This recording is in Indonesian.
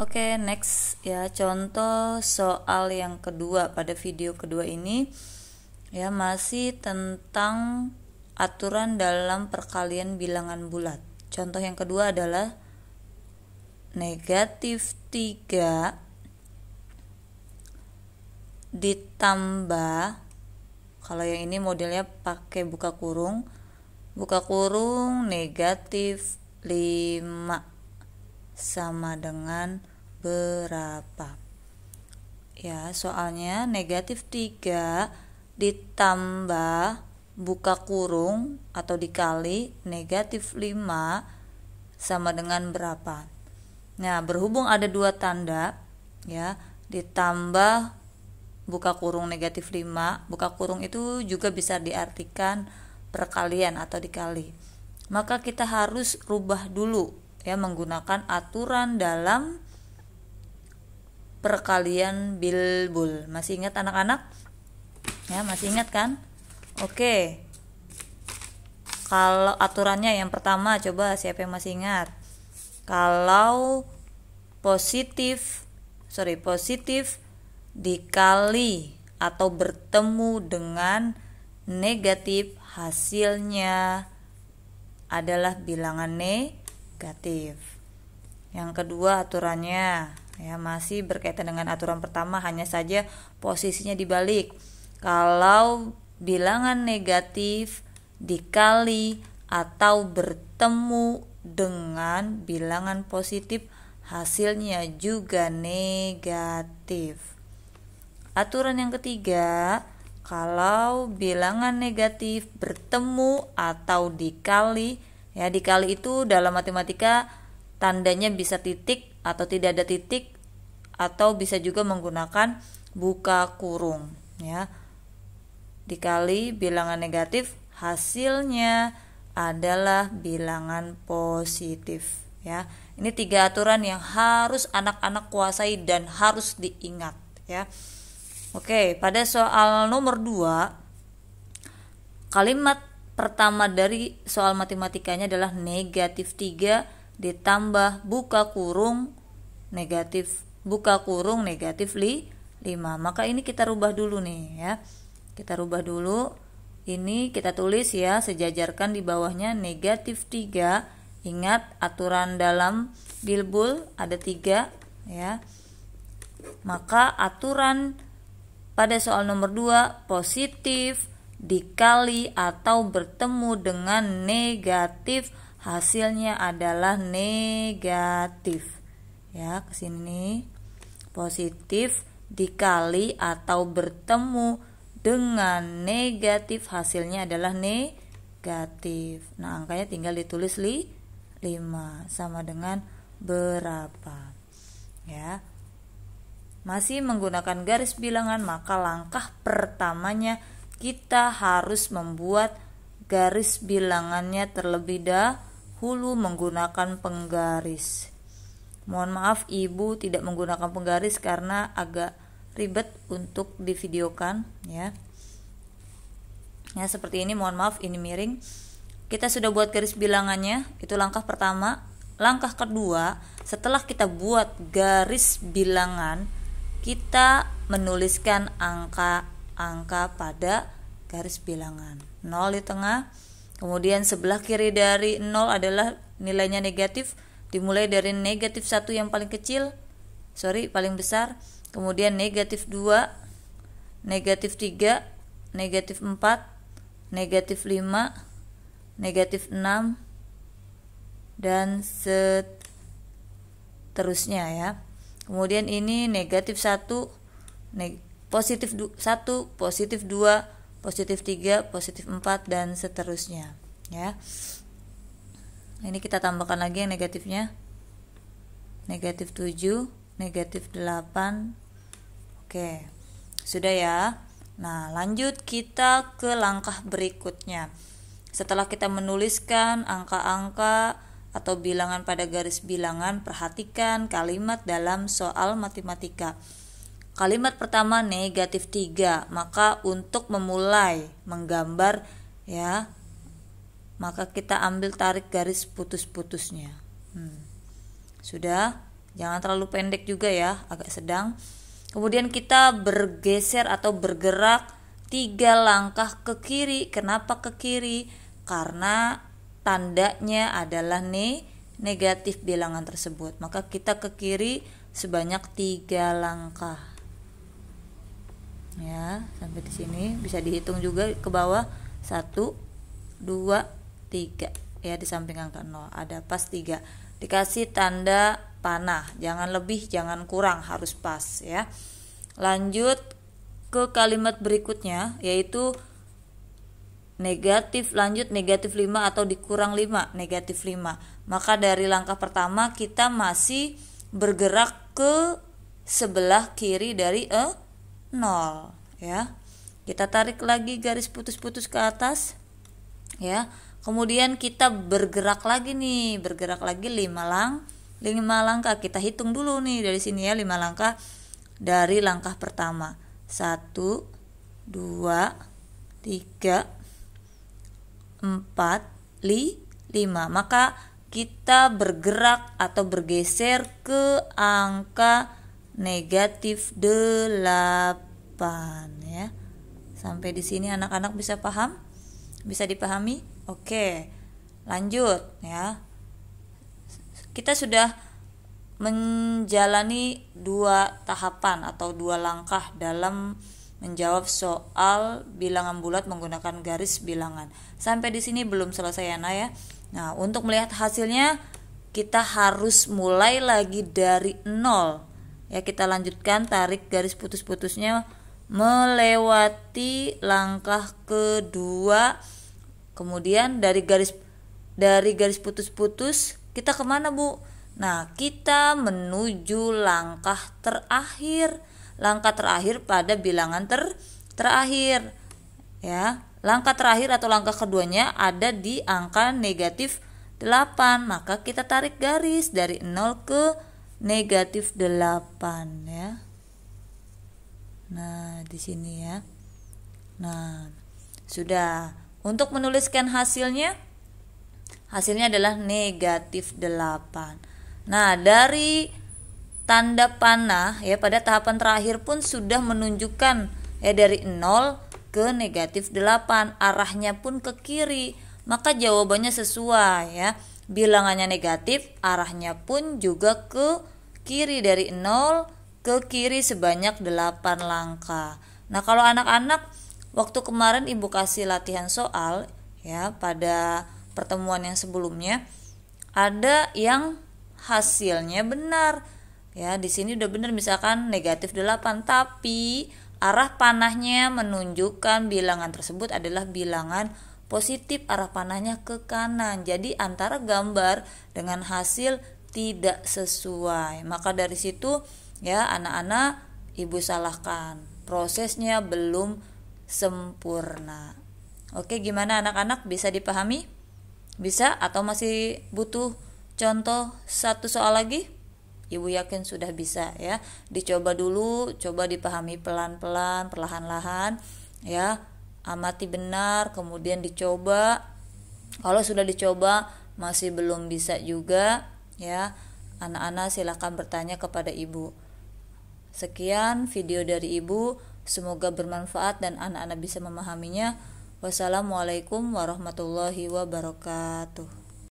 Oke, next ya, contoh soal yang kedua pada video kedua ini ya, masih tentang aturan dalam perkalian bilangan bulat. Contoh yang kedua adalah negatif 3 ditambah, kalau yang ini modelnya pakai buka kurung negatif 5 sama dengan berapa? Ya, soalnya negatif 3 ditambah buka kurung atau dikali negatif 5 sama dengan berapa? Nah, berhubung ada dua tanda ya, ditambah buka kurung negatif 5, buka kurung itu juga bisa diartikan perkalian atau dikali. Maka kita harus rubah dulu ya, menggunakan aturan dalam perkalian bilbul. Masih ingat anak-anak? Ya, masih ingat kan? Oke. Kalau aturannya yang pertama, coba siapa yang masih ingat? Kalau positif dikali atau bertemu dengan negatif, hasilnya adalah bilangan negatif. Yang kedua aturannya ya, masih berkaitan dengan aturan pertama, hanya saja posisinya dibalik. Kalau bilangan negatif dikali atau bertemu dengan bilangan positif, hasilnya juga negatif. Aturan yang ketiga, kalau bilangan negatif bertemu atau dikali, ya dikali itu dalam matematika tandanya bisa titik atau tidak ada titik, atau bisa juga menggunakan buka kurung ya. Dikali bilangan negatif, hasilnya adalah bilangan positif ya. Ini 3 aturan yang harus anak-anak kuasai dan harus diingat ya. Oke, pada soal nomor 2, kalimat pertama dari soal matematikanya adalah negatif 3 ditambah buka kurung negatif 5. Maka ini kita rubah dulu nih ya. Kita rubah dulu. Ini kita tulis ya, sejajarkan di bawahnya negatif 3. Ingat aturan dalam bilbul ada 3 ya. Maka aturan pada soal nomor 2, positif dikali atau bertemu dengan negatif, hasilnya adalah negatif. Ya, ke sini. Positif dikali atau bertemu dengan negatif, hasilnya adalah negatif. Nah, angkanya tinggal ditulis 5 sama dengan berapa. Ya. Masih menggunakan garis bilangan, maka langkah pertamanya kita harus membuat garis bilangannya terlebih dahulu menggunakan penggaris. Mohon maaf Ibu tidak menggunakan penggaris karena agak ribet untuk divideokan ya. Ya, seperti ini, mohon maaf ini miring. Kita sudah buat garis bilangannya, itu langkah pertama. Langkah kedua, setelah kita buat garis bilangan, kita menuliskan angka-angka pada garis bilangan. 0 di tengah, kemudian sebelah kiri dari 0 adalah nilainya negatif, dimulai dari negatif 1 yang paling besar, kemudian negatif 2, negatif 3, negatif 4, negatif 5, negatif 6, dan seterusnya ya. Kemudian ini negatif 1, positif 1, positif 2, positif 3, positif 4, dan seterusnya ya. Ini kita tambahkan lagi yang negatifnya. Negatif 7, negatif 8. Oke, sudah ya. Nah, lanjut kita ke langkah berikutnya. Setelah kita menuliskan angka-angka atau bilangan pada garis bilangan, perhatikan kalimat dalam soal matematika. Kalimat pertama negatif 3, maka untuk memulai menggambar ya, maka kita ambil tarik garis putus-putusnya. Sudah, Jangan terlalu pendek juga ya, agak sedang. Kemudian kita bergeser atau bergerak 3 langkah ke kiri. Kenapa ke kiri? Karena tandanya adalah negatif bilangan tersebut. Maka kita ke kiri sebanyak 3 langkah. Ya, sampai di sini bisa dihitung juga ke bawah. 1 2 3. Ya, di samping angka 0 ada pas 3. Dikasih tanda panah, jangan lebih jangan kurang, harus pas ya. Lanjut ke kalimat berikutnya, yaitu negatif 5 atau dikurang 5, negatif 5. Maka dari langkah pertama kita masih bergerak ke sebelah kiri dari 0 ya. Kita tarik lagi garis putus-putus ke atas ya. Kemudian kita bergerak lagi 5 langkah. Kita hitung dulu nih dari sini ya, 5 langkah dari langkah pertama. 1 2 3 4 5. Maka kita bergerak atau bergeser ke angka negatif 8 ya. Sampai di sini anak-anak bisa paham? Bisa dipahami? Oke. Lanjut ya. Kita sudah menjalani 2 tahapan atau 2 langkah dalam menjawab soal bilangan bulat menggunakan garis bilangan. Sampai di sini belum selesai Anak ya. Nah, untuk melihat hasilnya kita harus mulai lagi dari 0. Ya, kita lanjutkan, tarik garis putus-putusnya melewati langkah kedua. Kemudian dari garis putus-putus kita kemana Bu? Nah, kita menuju langkah terakhir. Langkah terakhir pada bilangan terakhir ya. Langkah terakhir atau langkah keduanya ada di angka negatif 8. Maka kita tarik garis dari 0 ke negatif 8 ya. Nah, di sini ya. Nah, sudah. Untuk menuliskan hasilnya adalah negatif 8. Nah, dari tanda panah ya pada tahapan terakhir pun sudah menunjukkan ya dari 0 ke negatif 8. Arahnya pun ke kiri. Maka jawabannya sesuai ya. Bilangannya negatif, arahnya pun juga ke kiri, dari 0 ke kiri sebanyak 8 langkah. Nah, kalau anak-anak waktu kemarin Ibu kasih latihan soal ya pada pertemuan yang sebelumnya, ada yang hasilnya benar. Ya, di sini udah benar misalkan negatif 8, tapi arah panahnya menunjukkan bilangan tersebut adalah bilangan positif, arah panahnya ke kanan. Jadi antara gambar dengan hasil tidak sesuai. Maka dari situ ya anak-anak Ibu salahkan. Prosesnya belum sempurna. Oke, gimana anak-anak, bisa dipahami? Bisa atau masih butuh contoh satu soal lagi? Ibu yakin sudah bisa ya. Dicoba dulu, coba dipahami pelan-pelan, perlahan-lahan ya. Amati benar, kemudian dicoba. Kalau sudah dicoba masih belum bisa juga ya, anak-anak silakan bertanya kepada Ibu. Sekian video dari Ibu, semoga bermanfaat dan anak-anak bisa memahaminya. Wassalamualaikum warahmatullahi wabarakatuh.